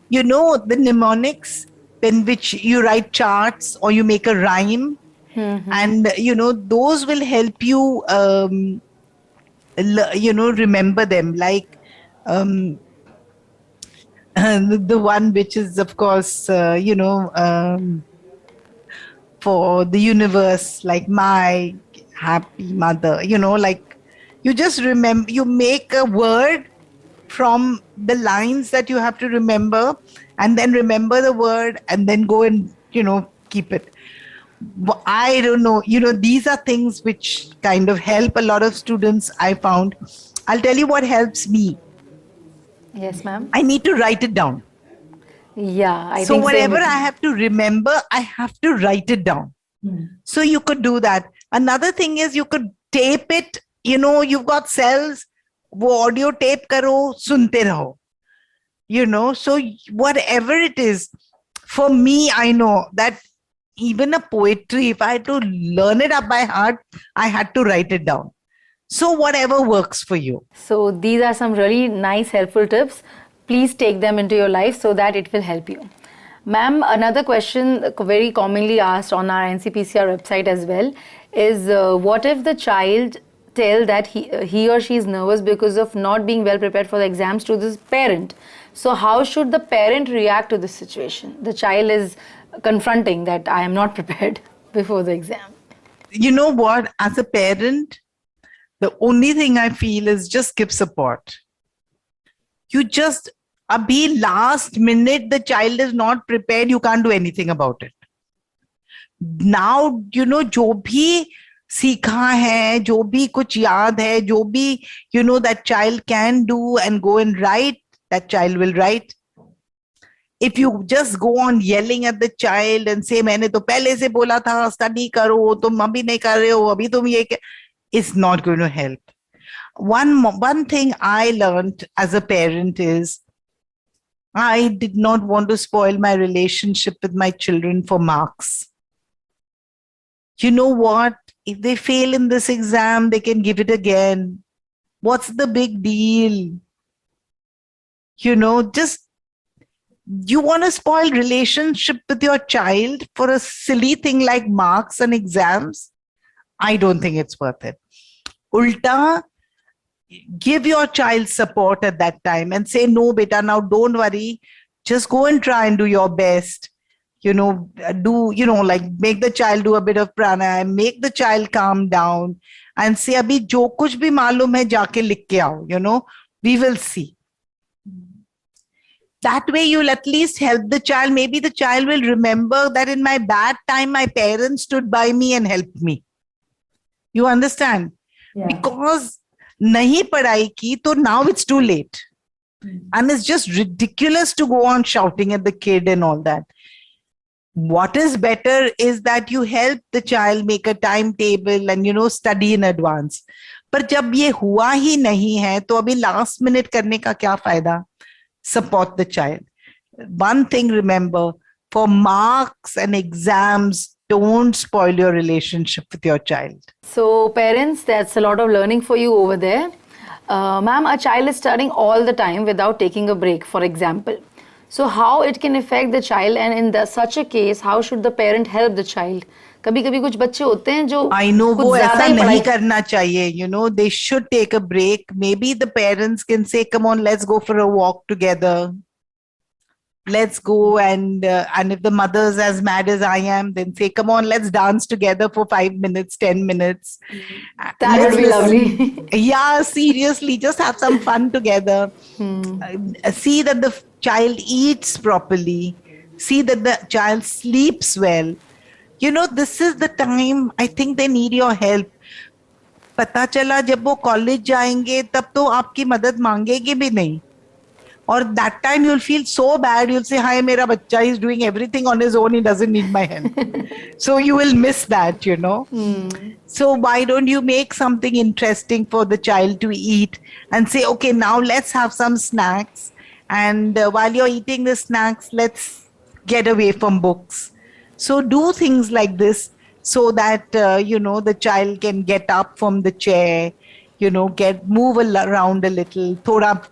mnemonics, in which you write charts or you make a rhyme. And, those will help you, remember them. Like the one which is, of course, for the universe, like my happy mother, like you just remember, you make a word from the lines that you have to remember, and then remember the word and then go and, keep it. I don't know, these are things which kind of help a lot of students, I found. I'll tell you what helps me. Yes, ma'am. I need to write it down. Yeah, I so think whatever I have to remember, I have to write it down. So you could do that. Another thing is you could tape it. You've got cells. वो audio tape करो, सुनते रहो. So whatever it is, for me, I know that even a poetry, if I had to learn it up by heart, I had to write it down. So whatever works for you. So these are some really nice, helpful tips. Please take them into your life so that it will help you. Ma'am, another question very commonly asked on our NCPCR website as well is what if the child tell that he or she is nervous because of not being well prepared for the exams to this parent? So how should the parent react to this situation? The child is confronting that I am not prepared before the exam. You know what? As a parent, the only thing I feel is just give support. You just, abhi last minute, the child is not prepared, you can't do anything about it. Now, jo bhi सीखा है, जो भी कुछ याद है, जो भी, that child can do and go and write, that child will write. If you just go on yelling at the child and say, मैंने तो पहले से बोला था, study करो, तुम अभी नहीं कर रहे हो, अभी तुम ये, it's not going to help. One thing I learned as a parent is, I did not want to spoil my relationship with my children for marks. You know what? If they fail in this exam, they can give it again. What's the big deal? Just, you want to spoil relationship with your child for a silly thing like marks and exams? I don't think it's worth it. Ulta, give your child support at that time and say, no, beta, now don't worry. Just go and try and do your best. Like make the child do a bit of pranayam, make the child calm down and say, abhi jo kuch bhi malum hai, jaake likh ke aao, we will see. That way you'll at least help the child. Maybe the child will remember that in my bad time, my parents stood by me and helped me. You understand? Yeah. Because nahi padhai ki, to now it's too late. And it's just ridiculous to go on shouting at the kid and all that. What is better is that you help the child make a timetable and, study in advance. पर जब ये हुआ ही नहीं है, तो अभी last minute करने का क्या फायदा? Support the child. One thing remember, for marks and exams, don't spoil your relationship with your child. So parents, that's a lot of learning for you over there. Ma'am, a child is studying all the time without taking a break, for example. So how it can affect the child, and in such a case, how should the parent help the child? कभी-कभी कुछ बच्चे होते हैं जो I know कुछ वो ज़्यादा ऐसा ही नहीं पढ़ाई करना चाहिए. They should take a break. Maybe the parents can say, come on, let's go for a walk together. Let's go and if the mother's as mad as I am, then say, come on, let's dance together for 5 minutes, 10 minutes. That would be lovely. Yeah, seriously, just have some fun together. See that the child eats properly. See that the child sleeps well. This is the time I think they need your help. पता चला जब वो college जाएंगे तब तो आपकी मदद मांगेंगे भी नहीं. Or that time you'll feel so bad, you'll say, hi, mera bachcha is doing everything on his own, he doesn't need my help. So you will miss that, So why don't you make something interesting for the child to eat and say, okay, now let's have some snacks. And while you're eating the snacks, let's get away from books. So do things like this so that, the child can get up from the chair, move around a little, thoda.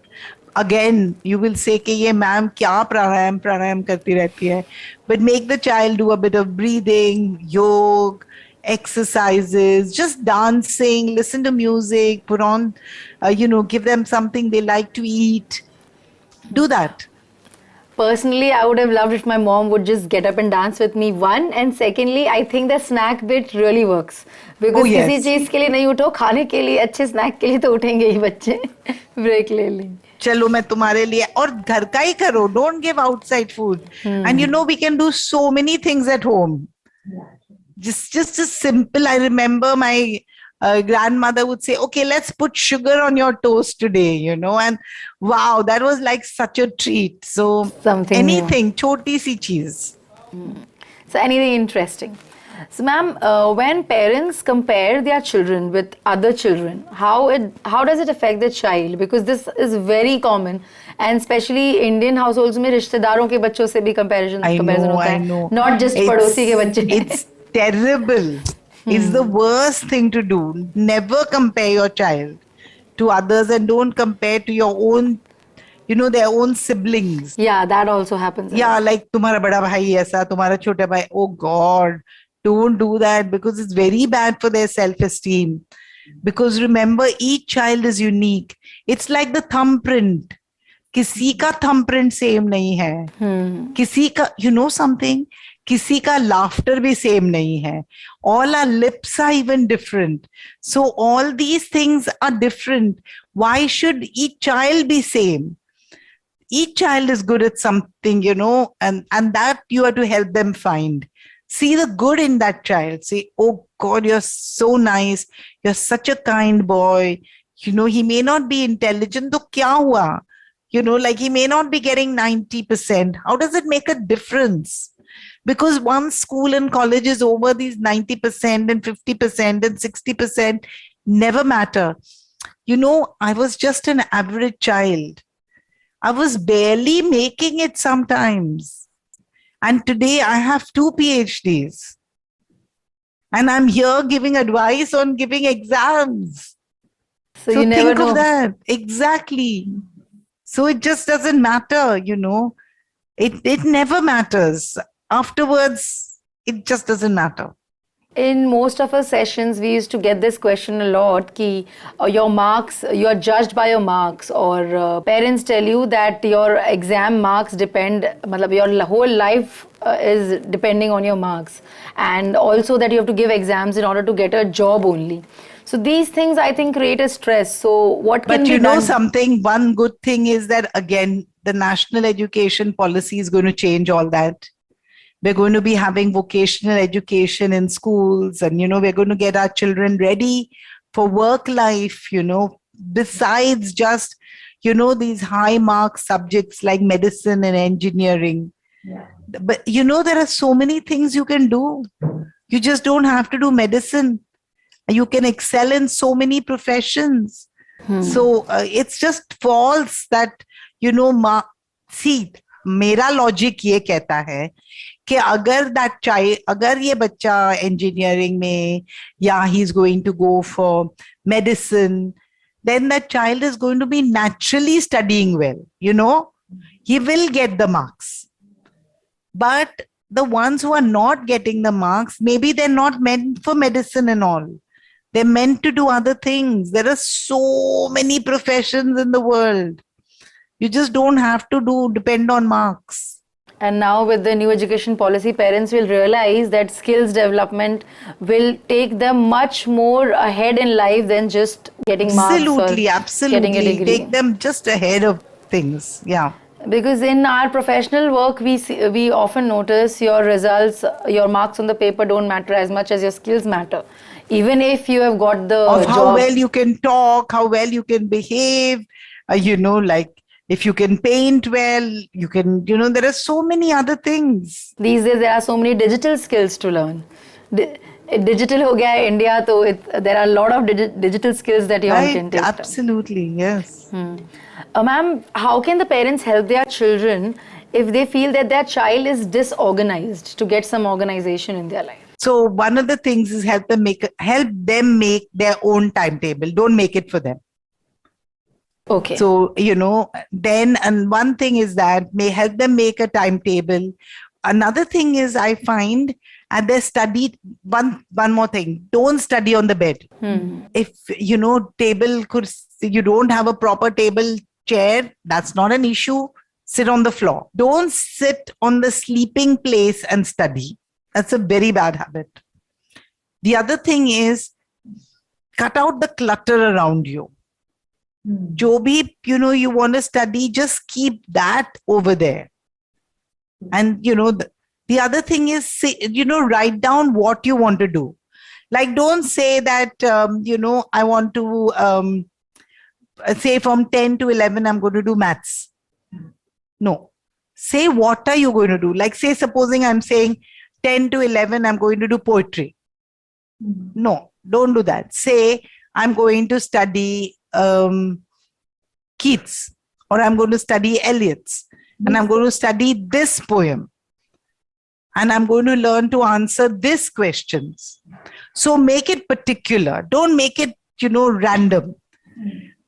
Again, you will say, कि ये ma'am क्या pranayam करती रहती है. But make the child do a bit of breathing, yoga, exercises, just dancing, listen to music, put on, give them something they like to eat. Do that. Personally, I would have loved if my mom would just get up and dance with me, one. And secondly, I think the snack bit really works. Because किसी चीज के लिए नहीं उठो, खाने के लिए अच्छे snack के लिए तो उठेंगे ही बच्चे. Break ले लें. चलो मैं तुम्हारे लिए और घर का ही करो. Don't give outside food. And we can do so many things at home. Just simple. I remember my grandmother would say, okay, let's put sugar on your toast today, and wow, that was like such a treat. So Something anything, choti si cheez. So anything interesting. So ma'am, when parents compare their children with other children, how does it affect the child? Because this is very common, and especially Indian households में रिश्तेदारों के बच्चों से भी comparison होता है. Not just पड़ोसी के बच्चे. It's terrible. It's the worst thing to do. Never compare your child to others, and don't compare to your own, their own siblings. Yeah, that also happens. Yeah, like तुम्हारा बड़ा भाई ऐसा, तुम्हारा छोटा भाई. Oh God, don't do that, because it's very bad for their self-esteem. Because remember, each child is unique. It's like the thumbprint. किसी का thumbprint same नहीं है. किसी का, something? किसी का laughter भी same नहीं है. All our lips are even different. So all these things are different. Why should each child be same? Each child is good at something, and that you have to help them find. See the good in that child. Say, oh God, you're so nice. You're such a kind boy. He may not be intelligent. तो क्या हुआ? Like he may not be getting 90%. How does it make a difference? Because once school and college is over, these 90% and 50% and 60% never matter. I was just an average child. I was barely making it sometimes. And today I have 2 PhDs. And I'm here giving advice on giving exams. So you never think know. of that. Exactly. So it just doesn't matter, It never matters. Afterwards, it just doesn't matter. In most of our sessions, we used to get this question a lot: ki your marks, you are judged by your marks, or parents tell you that your exam marks depend, matlab your whole life is depending on your marks, and also that you have to give exams in order to get a job only. So these things, I think, create a stress. So what can But be you know done? something, one good thing is that again, the national education policy is going to change all that. We're going to be having vocational education in schools, and we're going to get our children ready for work life, besides just these high mark subjects like medicine and engineering. Yeah. But there are so many things you can do. You just don't have to do medicine. You can excel in so many professions. So it's just false that see, मेरा logic ये कहता है कि अगर that child, अगर ये बच्चा engineering में, या he is going to go for medicine, then that child is going to be naturally studying well. He will get the marks. But the ones who are not getting the marks, maybe they're not meant for medicine and all. They're meant to do other things. There are so many professions in the world. You just don't have to depend on marks. And now with the new education policy, parents will realize that skills development will take them much more ahead in life than just getting marks or getting a Absolutely. degree. Take them just ahead of things. Yeah. Because in our professional work, we often notice your results, your marks on the paper don't matter as much as your skills matter. Even if you have got the Of how job. well you can talk, how well you can behave, like if you can paint well, you can, there are so many other things. These days, there are so many digital skills to learn. Digital ho gaya hai India, so there are a lot of digital skills that you all can take. Absolutely, yes. Ma'am, how can the parents help their children if they feel that their child is disorganized to get some organization in their life? So one of the things is help them make their own timetable. Don't make it for them. Okay. So, then, and one thing is that may help them make a timetable. Another thing is I find at their study, one more thing, don't study on the bed. If, you don't have a proper table chair, that's not an issue. Sit on the floor. Don't sit on the sleeping place and study. That's a very bad habit. The other thing is cut out the clutter around you. Jo bhi, you want to study, just keep that over there. And, the other thing is, write down what you want to do. Like, don't say that, I want to, say from 10 to 11, I'm going to do maths. No. Say, what are you going to do? Like, say, supposing I'm saying 10 to 11, I'm going to do poetry. No, don't do that. Say, I'm going to study Keats, or I'm going to study Eliot's, and I'm going to study this poem, and I'm going to learn to answer these questions. So make it particular. Don't make it, random.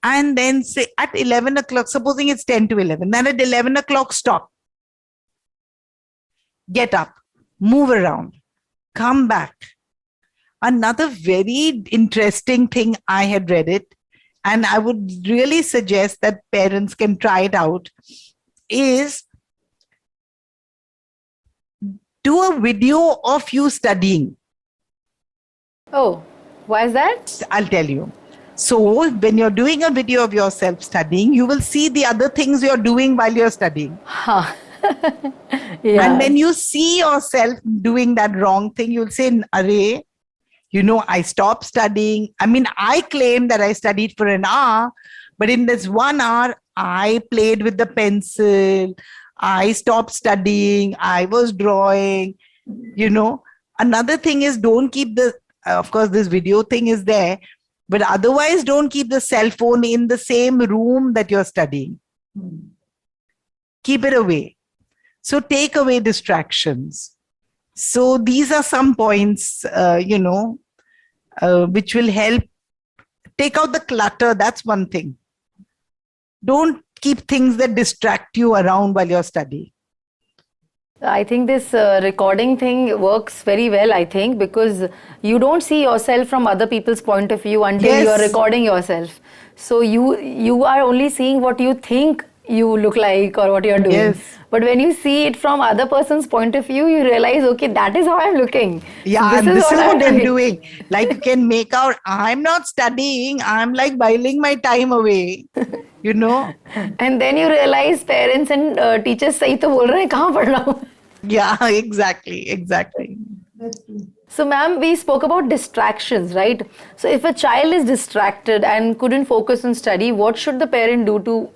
And then say at 11 o'clock, supposing it's 10 to 11, then at 11 o'clock, stop. Get up, move around, come back. Another very interesting thing, I had read it, and I would really suggest that parents can try it out, is do a video of you studying. Oh, why is that? I'll tell you. So when you're doing a video of yourself studying, you will see the other things you're doing while you're studying. Huh. Yeah. And when you see yourself doing that wrong thing, you'll say, Arey, I stopped studying. I mean, I claim that I studied for an hour, but in this 1 hour, I played with the pencil. I stopped studying. I was drawing. Another thing is, don't keep of course, this video thing is there, but otherwise, don't keep the cell phone in the same room that you're studying. Keep it away. So take away distractions. So these are some points, which will help. Take out the clutter. That's one thing. Don't keep things that distract you around while you're studying. I think this recording thing works very well, I think, because you don't see yourself from other people's point of view until you are Yes, recording yourself. So you are only seeing what you think you look like or what you're doing. yes. But when you see it from other person's point of view, you realize, okay, that is how I'm looking. So Yeah, this and is this what is I'm what I'm doing. doing. Like you can make out, I'm not studying, I'm like whiling my time away, you know? And then you realize parents and teachers सही तो बोल रहे हैं कहाँ पढ़ रहा हूँ. Yeah, exactly, exactly. So, ma'am, we spoke about distractions, right? So, if a child is distracted and couldn't focus on study, what should the parent do to,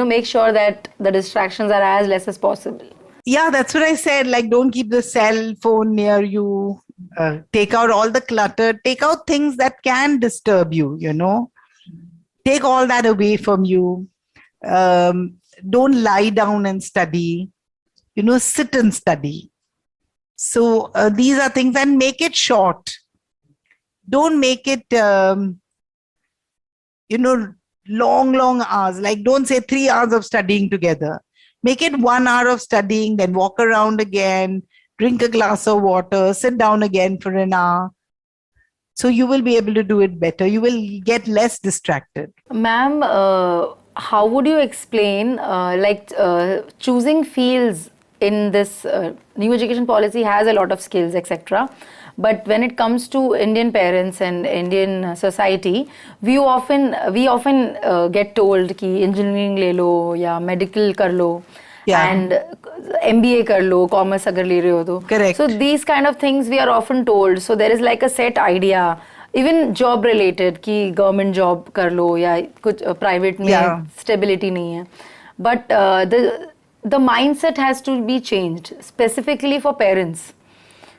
make sure that the distractions are as less as possible? Yeah, that's what I said. Like, don't keep the cell phone near you. Take out all the clutter. Take out things that can disturb you, you know? Take all that away from you. Don't lie down and study. You know, sit and study. So these are things, and make it short. Don't make it, you know, long hours. Like, don't say 3 hours of studying together. Make it 1 hour of studying, then walk around again, drink a glass of water, sit down again for an hour. So you will be able to do it better. You will get less distracted. Ma'am, how would you explain choosing fields in this new education policy has a lot of skills, etc. But when it comes to Indian parents and Indian society, we often get told कि engineering ले लो या medical कर लो. Yeah. And MBA कर लो, commerce अगर ले रहे हो तो. Correct. So these kind of things we are often told. So there is like a set idea. Even job related कि government job कर लो या कुछ private में Yeah. stability नहीं है. But the mindset has to be changed specifically for parents.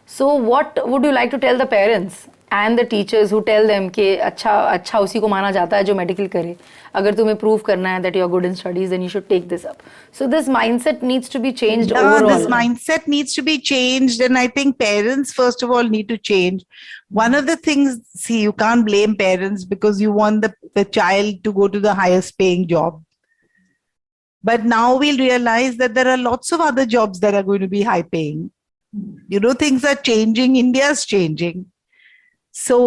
So what would you like to tell the parents and the teachers who tell them कि अच्छा उसी को माना जाता है जो medical करे. अगर तुम्हें prove करना है that you are good in studies, then you should take this up. So this mindset needs to be changed overall. This mindset needs to be changed. And I think parents, first of all, need to change. One of the things, see, you can't blame parents because you want the child to go to the highest paying job. But now we'll realize that there are lots of other jobs that are going to be high paying. You know, things are changing. India's changing. So,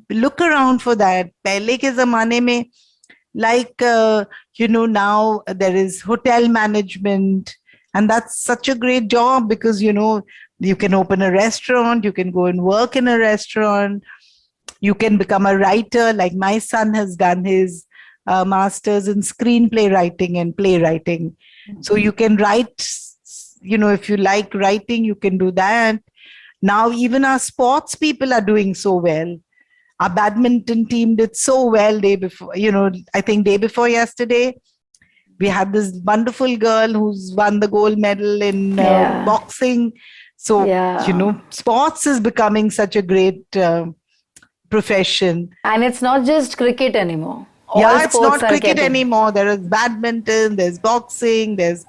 look around for that. Pehle ke zamane mein, like, now there is hotel management. And that's such a great job because, you can open a restaurant, you can go and work in a restaurant. You can become a writer, like my son has done his master's in screenplay writing and playwriting. So you can write, if you like writing, you can do that. Now, even our sports people are doing so well. Our badminton team did so well day before, I think day before yesterday. We had this wonderful girl who's won the gold medal in Yeah. boxing. So, Yeah. sports is becoming such a great profession. And it's not just cricket anymore. Yeah, All it's sports not are cricket getting. anymore. There is badminton, there's boxing, there's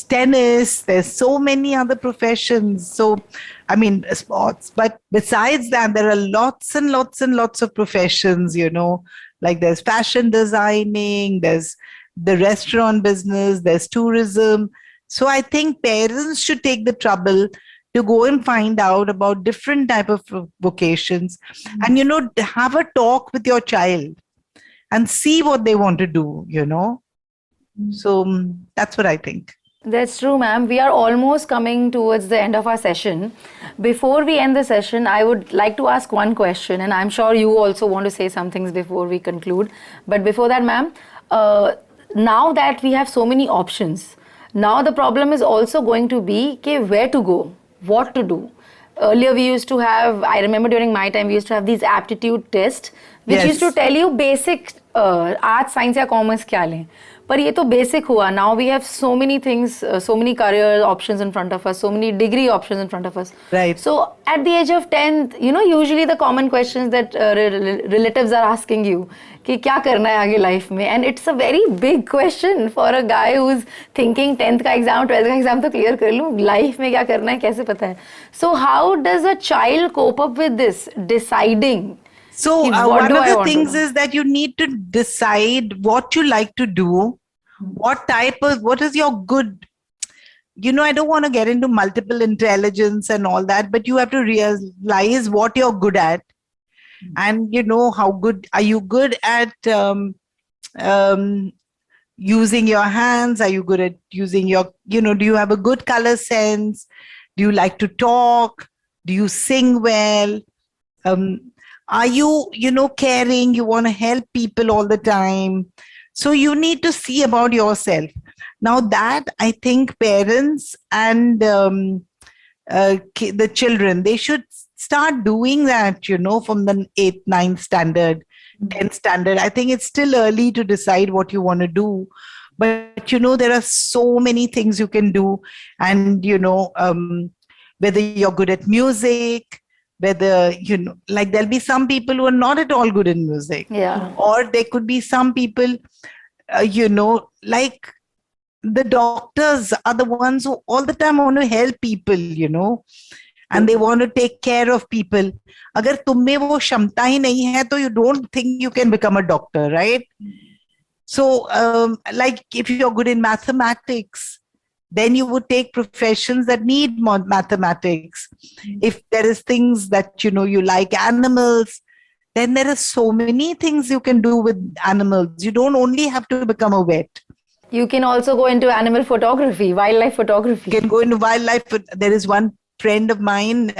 tennis, there's so many other professions. So, I mean, sports. But besides that, there are lots and lots and lots of professions, like there's fashion designing, there's the restaurant business, there's tourism. So I think parents should take the trouble to go and find out about different type of vocations and, have a talk with your child and see what they want to do, So that's what I think. That's true, ma'am. We are almost coming towards the end of our session. Before we end the session, I would like to ask one question, and I'm sure you also want to say some things before we conclude. But before that, ma'am, now that we have so many options, now the problem is also going to be where to go, what to do. Earlier, we used to have, I remember during my time, we used to have these aptitude tests, which used to tell you basic arts, science, या commerce क्या लें. पर ये तो basic हुआ. Now we have so many things, so many career options in front of us, so many degree options in front of us. Right. So at the age of 10th, usually the common questions that relatives are asking you, कि क्या करना है आगे life में, and it's a very big question for a guy who's thinking 10th का exam, 12th का exam तो clear कर लूँ, life में क्या करना है कैसे पता है. So how does a child cope up with this, deciding? So one of the things is that you need to decide what you like to do, what is your good, I don't want to get into multiple intelligence and all that, but you have to realize what you're good at. And how good are you good at um, using your hands? Are you good at using your, do you have a good color sense? Do you like to talk? Do you sing well? Um, are you, caring? You want to help people all the time. So you need to see about yourself. Now that I think parents and the children, they should start doing that, from the 8th, 9th standard, 10th standard. I think it's still early to decide what you want to do. But, there are so many things you can do. And, whether you're good at music, whether, like there'll be some people who are not at all good in music. Yeah. Or there could be some people, like the doctors are the ones who all the time want to help people, and they want to take care of people. Agar tumme wo kshamta hi nahi hai, to you don't think you can become a doctor, right? So, like if you're good in mathematics, then you would take professions that need more mathematics. If there is things that, you like animals, then there are so many things you can do with animals. You don't only have to become a vet. You can also go into animal photography, wildlife photography. You can go into wildlife. There is one friend of mine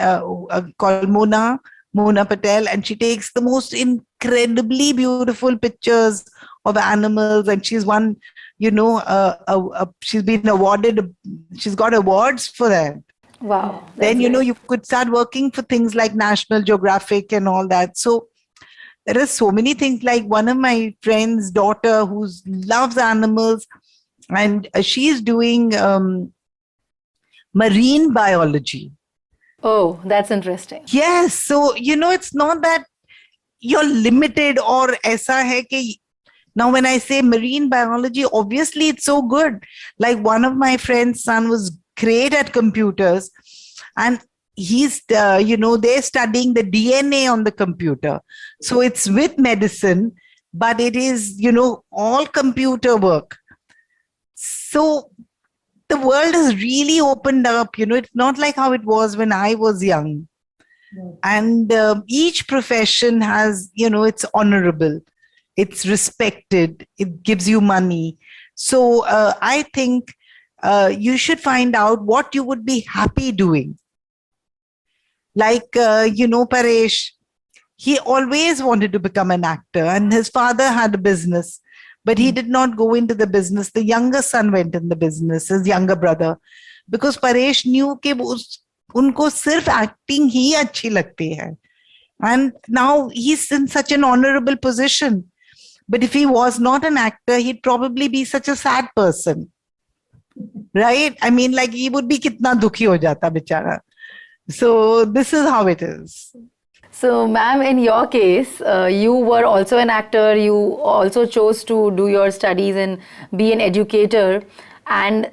called Mona Patel, and she takes the most incredibly beautiful pictures of animals, and she's won, she's been awarded, she's got awards for that. Wow. Then, you could start working for things like National Geographic and all that. So there are so many things. Like one of my friend's daughter who loves animals, and she's doing marine biology. Oh, that's interesting. Yes. So, it's not that you're limited or aisa hai ki. Now, when I say marine biology, obviously it's so good. Like one of my friend's son was great at computers, and he's, they're studying the DNA on the computer. So it's with medicine, but it is, all computer work. So the world has really opened up, it's not like how it was when I was young. And each profession has, it's honorable, it's respected, it gives you money. So I think you should find out what you would be happy doing. Like, Paresh, he always wanted to become an actor, and his father had a business, but he did not go into the business. The younger son went in the business, his younger brother, because Paresh knew that unko sirf acting hi achhi lagti hai. And now he's in such an honorable position. But if he was not an actor, he'd probably be such a sad person. Right? I mean, like he would be kitna dukhi ho jata bichara. So this is how it is. So, ma'am, in your case, you were also an actor. You also chose to do your studies and be an educator, and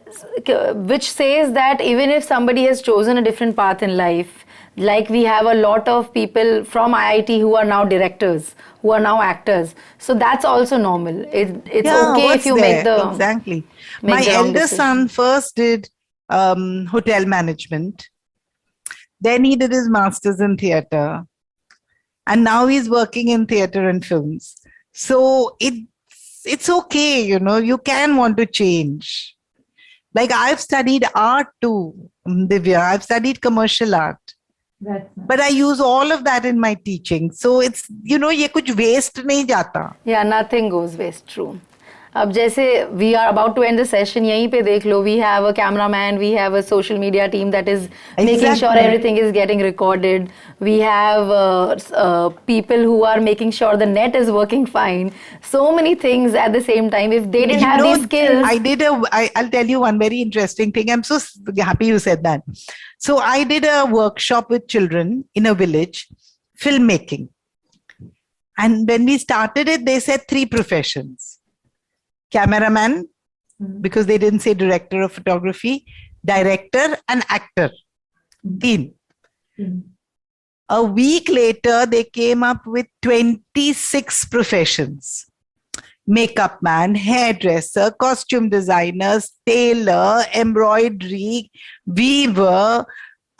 which says that even if somebody has chosen a different path in life, like we have a lot of people from IIT who are now directors, who are now actors. So that's also normal. It's okay if you make the exactly. My elder son first did hotel management. Then he did his master's in theatre. And now he's working in theatre and films. So it's okay, you can want to change. Like I've studied art too, Divya. I've studied commercial art. But I use all of that in my teaching. So it's, ye kuch waste nahi jata. Yeah, nothing goes waste, true. अब जैसे we are about to end the session, यहीं पे देख लो, we have a cameraman, we have a social media team that is making sure everything is getting recorded. We have people who are making sure the net is working fine. So many things at the same time. If they didn't have these skills. I'll tell you one very interesting thing. I'm so happy you said that. So I did a workshop with children in a village, filmmaking. And when we started it, they said 3 professions. Cameraman, because they didn't say director of photography, director and actor. 3. A week later, they came up with 26 professions. makeup man, hairdresser, costume designers, tailor, embroidery, weaver,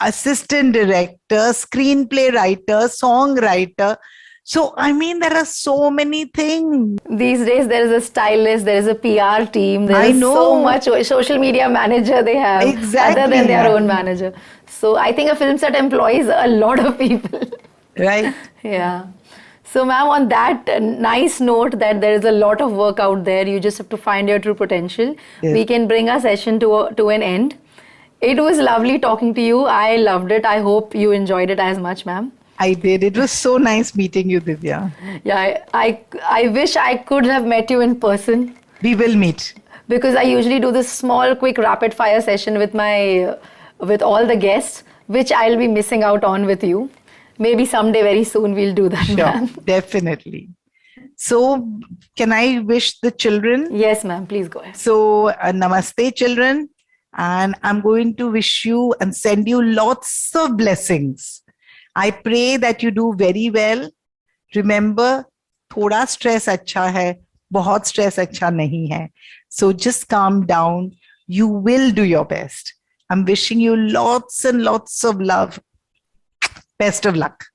assistant director, screenplay writer, songwriter. So, I mean, there are so many things. These days, there is a stylist, there is a PR team, there I is so know. much social media manager they have, other than Exactly. their own manager. So I think a film set employs a lot of people. Right. Yeah. So, ma'am, on that nice note that there is a lot of work out there, you just have to find your true potential. Yes. We can bring our session to an end. It was lovely talking to you. I loved it. I hope you enjoyed it as much, ma'am. I did. It was so nice meeting you, Divya. Yeah, I wish I could have met you in person, We will meet. because I usually do this small, quick, rapid fire session with all the guests, which I'll be missing out on with you. Maybe someday, very soon, we'll do that, Sure, ma'am. definitely. So, can I wish the children? Yes, ma'am. Please go ahead. So, namaste, children. And I'm going to wish you and send you lots of blessings. I pray that you do very well. Remember, thoda stress अच्छा है, बहुत stress अच्छा नहीं है. So just calm down. You will do your best. I'm wishing you lots and lots of love. Best of luck.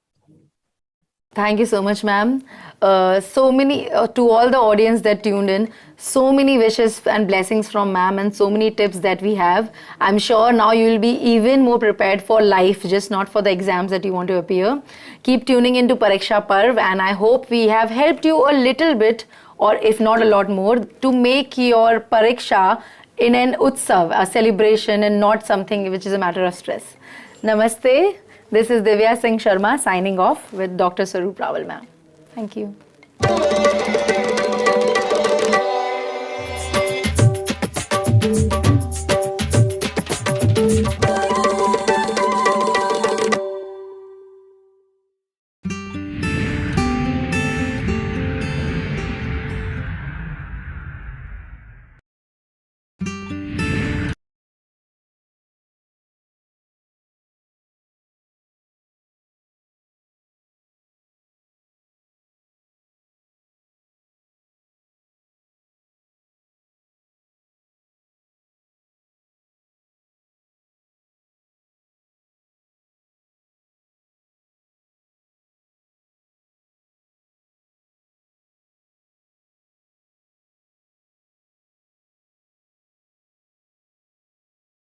Thank you so much, ma'am. So many, to all the audience that tuned in, so many wishes and blessings from ma'am, and so many tips that we have. I'm sure now you will be even more prepared for life, just not for the exams that you want to appear. Keep tuning into Pariksha Parv, and I hope we have helped you a little bit, or if not a lot more, to make your Pariksha in an utsav, a celebration, and not something which is a matter of stress. Namaste. This is Divya Singh Sharma signing off with Dr. Swaroop Rawal, ma'am. Thank you.